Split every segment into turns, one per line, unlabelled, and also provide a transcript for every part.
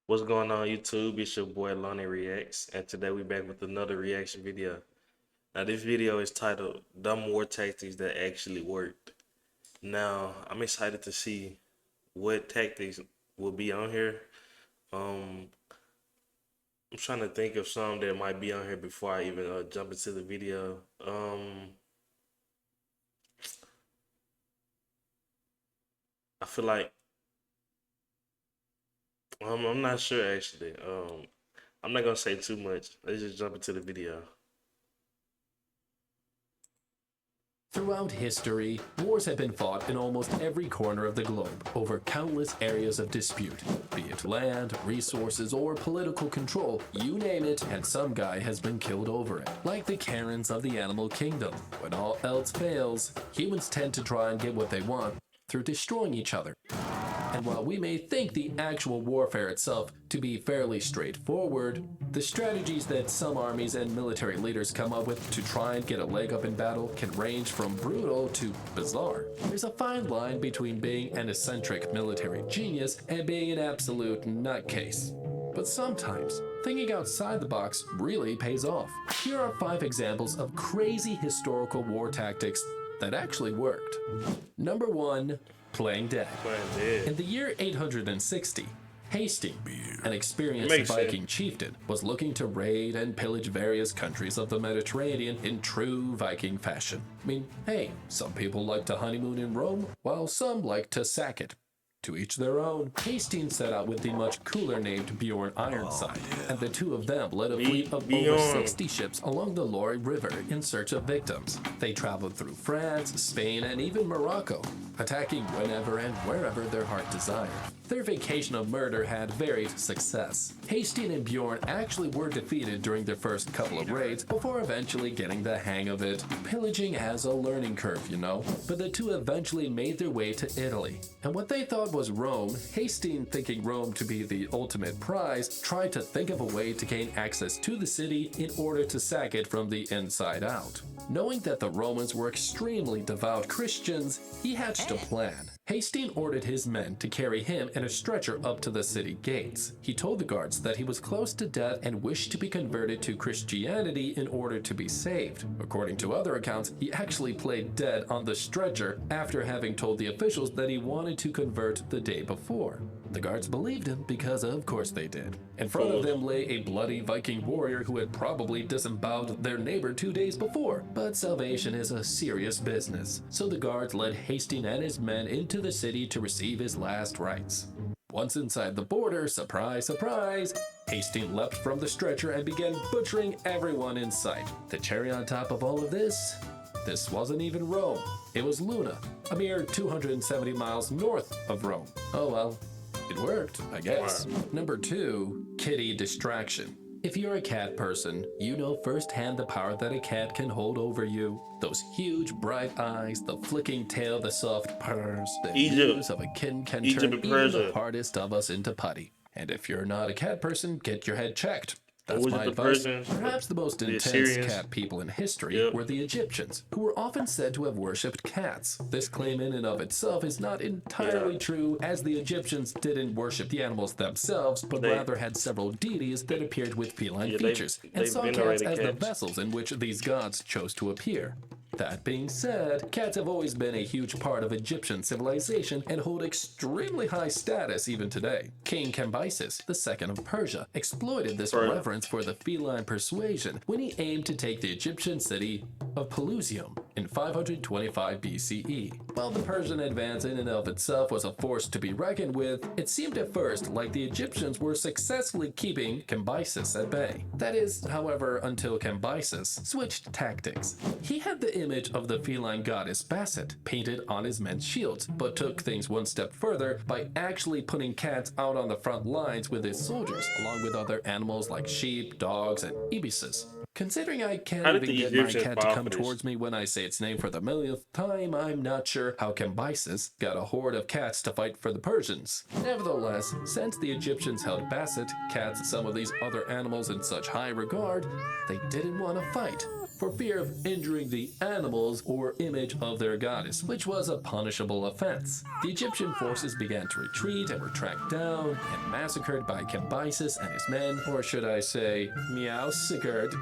What's going on YouTube? It's your boy Lonnie Reacts, and today we back with another reaction video. Now this video is titled Dumb War Tactics That Actually Worked. Now I'm excited to see what tactics will be on here. Um I'm trying to think of some that might be on here before I even jump into the video. I feel like I'm not sure actually. I'm not gonna say too much. Let's just jump into the video.
Throughout history, wars have been fought in almost every corner of the globe over countless areas of dispute, be it land, resources, or political control, you name it, and some guy has been killed over it. Like the Karens of the animal kingdom, when all else fails, humans tend to try and get what they want through destroying each other. And while we may think the actual warfare itself to be fairly straightforward, the strategies that some armies and military leaders come up with to try and get a leg up in battle can range from brutal to bizarre. There's a fine line between being an eccentric military genius and being an absolute nutcase. But sometimes, thinking outside the box really pays off. Here are 5 examples of crazy historical war tactics that actually worked. Number 1. Playing dead. In the year 860, Hasting, an experienced Viking chieftain, was looking to raid and pillage various countries of the Mediterranean in true Viking fashion. I mean, hey, some people like to honeymoon in Rome, while some like to sack it. To each their own. Hastings set out with the much cooler named Bjorn Ironside, and the two of them led a fleet of over 60 ships along the Loire River in search of victims. They traveled through France, Spain, and even Morocco, attacking whenever and wherever their heart desired. Their vacation of murder had varied success. Hastings and Bjorn actually were defeated during their first couple of raids before eventually getting the hang of it. Pillaging has a learning curve, you know, but the two eventually made their way to Italy. And what they thought was Rome, Hastings, thinking Rome to be the ultimate prize, tried to think of a way to gain access to the city in order to sack it from the inside out. Knowing that the Romans were extremely devout Christians, he hatched a plan. Hastings ordered his men to carry him in a stretcher up to the city gates. He told the guards that he was close to death and wished to be converted to Christianity in order to be saved. According to other accounts, he actually played dead on the stretcher after having told the officials that he wanted to convert the day before. The guards believed him because of course they did. In front of them lay a bloody Viking warrior who had probably disemboweled their neighbor 2 days before. But salvation is a serious business, so the guards led Hastings and his men into the city to receive his last rites. Once inside the border, surprise, surprise, Hastings leapt from the stretcher and began butchering everyone in sight. The cherry on top of all of this wasn't even Rome. It was Luna, a mere 270 miles north of Rome. Oh well. It worked, I guess. Number 2, kitty distraction. If you're a cat person, you know firsthand the power that a cat can hold over you. Those huge bright eyes, the flicking tail, the soft purrs, the views of a kitten can turn even the hardest of us into putty. And if you're not a cat person, get your head checked. That's my advice. Perhaps the most intense cat people in history were the Egyptians, who were often said to have worshipped cats. This claim in and of itself is not entirely true, as the Egyptians didn't worship the animals themselves, but rather had several deities that appeared with feline features, and saw cats as the vessels in which these gods chose to appear. That being said, cats have always been a huge part of Egyptian civilization and hold extremely high status even today. King Cambyses II of Persia exploited this reverence for the feline persuasion when he aimed to take the Egyptian city of Pelusium in 525 BCE. While the Persian advance in and of itself was a force to be reckoned with, it seemed at first like the Egyptians were successfully keeping Cambyses at bay. That is, however, until Cambyses switched tactics. He had the image of the feline goddess Bastet painted on his men's shields, but took things one step further by actually putting cats out on the front lines with his soldiers, along with other animals like sheep, dogs, and ibises. Considering I can't even get my cat to come towards me when I say its name for the millionth time, I'm not sure how Cambyses got a horde of cats to fight for the Persians. Nevertheless, since the Egyptians held Basset, cats, and some of these other animals in such high regard, they didn't want to fight. for fear of injuring the animals or image of their goddess, which was a punishable offense. The Egyptian forces began to retreat and were tracked down and massacred by Cambyses and his men, or should I say, meow-sickered.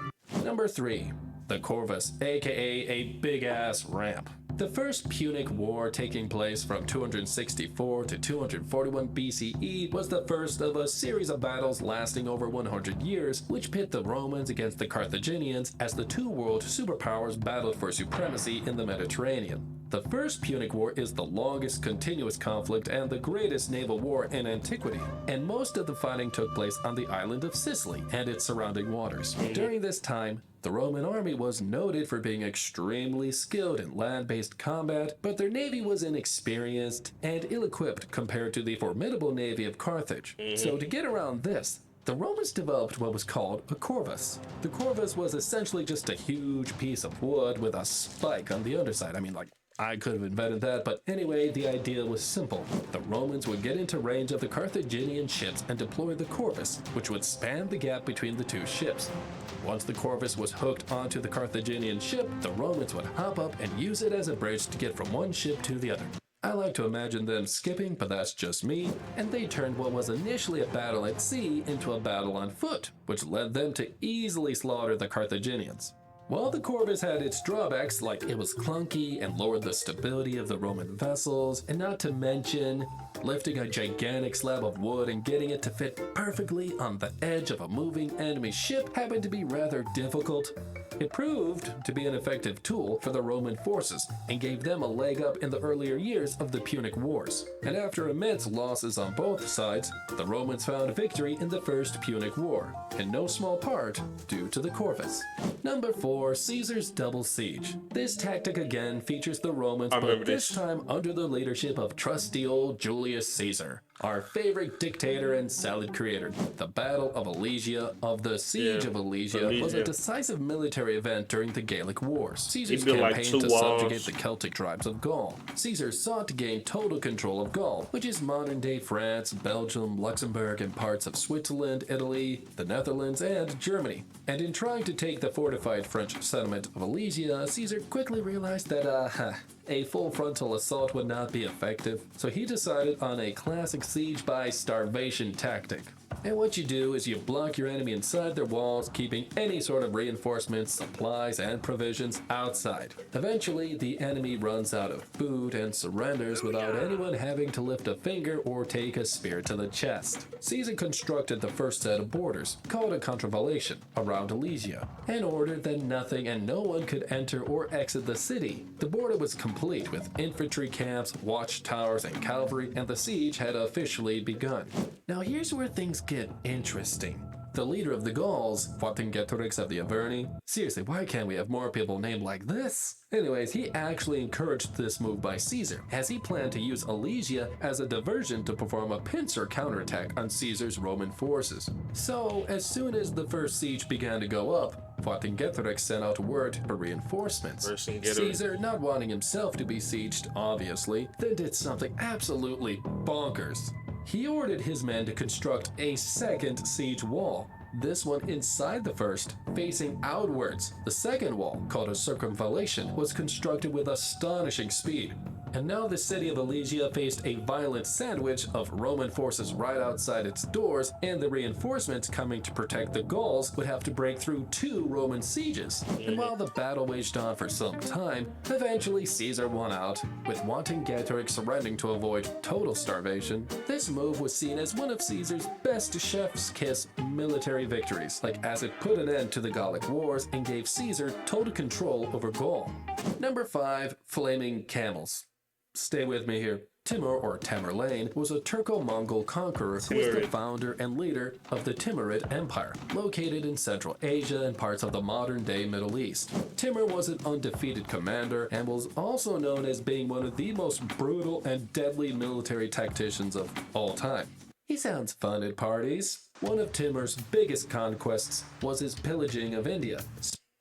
Number 3. The Corvus, aka a big-ass ramp. The First Punic War, taking place from 264 to 241 BCE, was the first of a series of battles lasting over 100 years, which pit the Romans against the Carthaginians as the two world superpowers battled for supremacy in the Mediterranean. The First Punic War is the longest continuous conflict and the greatest naval war in antiquity, and most of the fighting took place on the island of Sicily and its surrounding waters. During this time, the Roman army was noted for being extremely skilled in land-based combat, but their navy was inexperienced and ill-equipped compared to the formidable navy of Carthage. So to get around this, the Romans developed what was called a corvus. The corvus was essentially just a huge piece of wood with a spike on the underside. I could have invented that, but anyway, the idea was simple. The Romans would get into range of the Carthaginian ships and deploy the corvus, which would span the gap between the two ships. Once the corvus was hooked onto the Carthaginian ship, the Romans would hop up and use it as a bridge to get from one ship to the other. I like to imagine them skipping, but that's just me, and they turned what was initially a battle at sea into a battle on foot, which led them to easily slaughter the Carthaginians. While the corvus had its drawbacks, like it was clunky and lowered the stability of the Roman vessels, and not to mention lifting a gigantic slab of wood and getting it to fit perfectly on the edge of a moving enemy ship happened to be rather difficult. It proved to be an effective tool for the Roman forces and gave them a leg up in the earlier years of the Punic Wars. And after immense losses on both sides, the Romans found victory in the First Punic War, in no small part due to the corvus. Number 4. Caesar's double siege. This tactic again features the Romans, but this time under the leadership of trusty old Julius Caesar, our favorite dictator and salad creator. The Battle of Alesia, of the Siege of Alesia, was a decisive military event during the Gallic Wars. Caesar's campaign to subjugate the Celtic tribes of Gaul. Caesar sought to gain total control of Gaul, which is modern-day France, Belgium, Luxembourg, and parts of Switzerland, Italy, the Netherlands, and Germany. And in trying to take the fortified French settlement of Alesia, Caesar quickly realized that, a full frontal assault would not be effective, so he decided on a classic siege by starvation tactic. And what you do is you block your enemy inside their walls, keeping any sort of reinforcements, supplies, and provisions outside. Eventually, the enemy runs out of food and surrenders without anyone having to lift a finger or take a spear to the chest. Caesar constructed the first set of borders, called a contravallation, around Alesia, and ordered that nothing and no one could enter or exit the city. The border was complete with infantry camps, watchtowers, and cavalry, and the siege had officially begun. Now here's where things get interesting. The leader of the Gauls, Vercingetorix of the Averni, seriously, why can't we have more people named like this? Anyways, he actually encouraged this move by Caesar, as he planned to use Alesia as a diversion to perform a pincer counterattack on Caesar's Roman forces. So, as soon as the first siege began to go up, Vercingetorix sent out word for reinforcements. Caesar, not wanting himself to be sieged, obviously, then did something absolutely bonkers. He ordered his men to construct a second siege wall, this one inside the first, facing outwards. The second wall, called a circumvallation, was constructed with astonishing speed. And now the city of Alesia faced a violent sandwich of Roman forces right outside its doors, and the reinforcements coming to protect the Gauls would have to break through 2 Roman sieges. And while the battle waged on for some time, eventually Caesar won out, with Vercingetorix surrendering to avoid total starvation. This move was seen as one of Caesar's best chef's kiss military victories, as it put an end to the Gallic Wars and gave Caesar total control over Gaul. Number 5. Flaming Camels. Stay with me here. Timur, or Tamerlane, was a Turco-Mongol conqueror who was the founder and leader of the Timurid Empire, located in Central Asia and parts of the modern-day Middle East. Timur was an undefeated commander and was also known as being one of the most brutal and deadly military tacticians of all time. He sounds fun at parties. One of Timur's biggest conquests was his pillaging of India,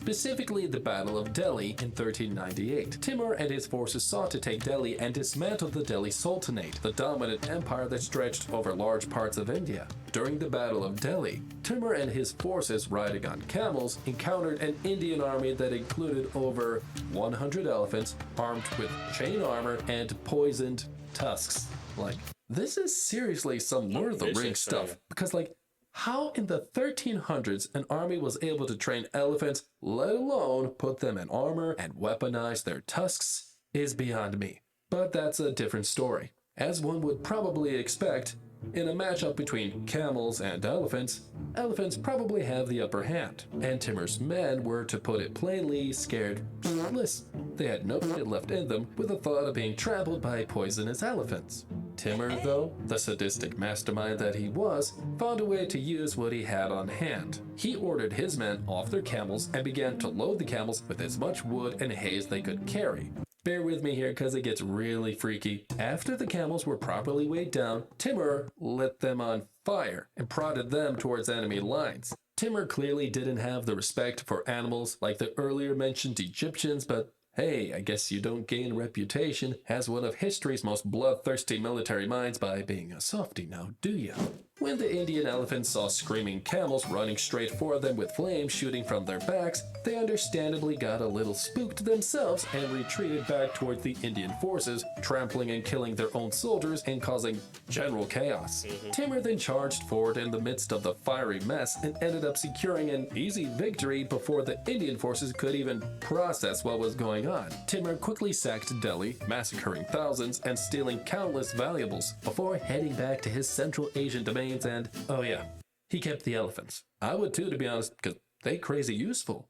specifically the Battle of Delhi in 1398. Timur and his forces sought to take Delhi and dismantle the Delhi Sultanate, the dominant empire that stretched over large parts of India. During the Battle of Delhi, Timur and his forces, riding on camels, encountered an Indian army that included over 100 elephants armed with chain armor and poisoned tusks. Like, this is seriously some Lord of the
It's
Rings
insane.
stuff. Because, like, how in the 1300s an army was able to train elephants, let alone put them in armor and weaponize their tusks, is beyond me. But that's a different story. As one would probably expect, in a matchup between camels and elephants, elephants probably have the upper hand, and Timur's men were, to put it plainly, scared shitless. They had no shit left in them with the thought of being trampled by poisonous elephants. Timur, though, the sadistic mastermind that he was, found a way to use what he had on hand. He ordered his men off their camels and began to load the camels with as much wood and hay as they could carry. Bear with me here because it gets really freaky. After the camels were properly weighed down, Timur lit them on fire and prodded them towards enemy lines. Timur clearly didn't have the respect for animals like the earlier mentioned Egyptians, but hey, I guess you don't gain reputation as one of history's most bloodthirsty military minds by being a softie now, do ya? When the Indian elephants saw screaming camels running straight for them with flames shooting from their backs, they understandably got a little spooked themselves and retreated back towards the Indian forces, trampling and killing their own soldiers and causing general chaos. Timur then charged forward in the midst of the fiery mess and ended up securing an easy victory before the Indian forces could even process what was going on. Timur quickly sacked Delhi, massacring thousands and stealing countless valuables before heading back to his Central Asian domains. And oh yeah, he kept the elephants. I would too, to be honest, because they crazy useful.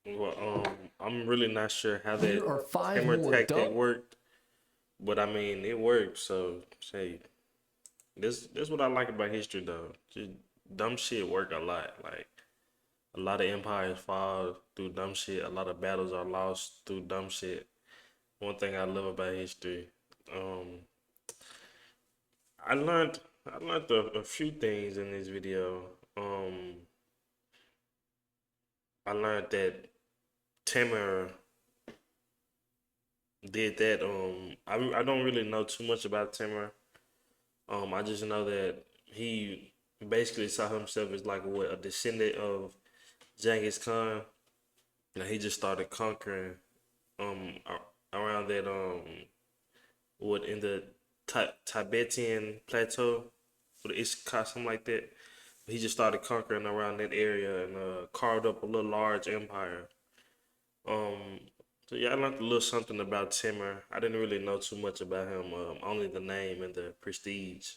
Well, I'm really not sure how
Here
that
are 5
hammer
more
tactic
dumb.
worked, but I mean it worked. So say this what I like about history though. Just dumb shit work a lot. Like a lot of empires fall through dumb shit. A lot of battles are lost through dumb shit. One thing I love about history, um, I learned a few things in this video. Um, I learned that Tamara did that. I don't really know too much about Tamara. I just know that he basically saw himself as like what a descendant of Genghis Khan, and he just started conquering around that what in the Tibetan plateau, or the Ishka, something like that. He just started conquering around that area and carved up a little large empire. Um, so yeah, I learned a little something about Timur. I didn't really know too much about him, only the name and the prestige.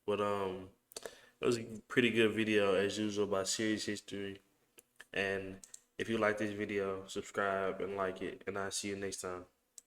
But it was a pretty good video as usual about Series History. And if you like this video, subscribe and like it, and I'll see you next time.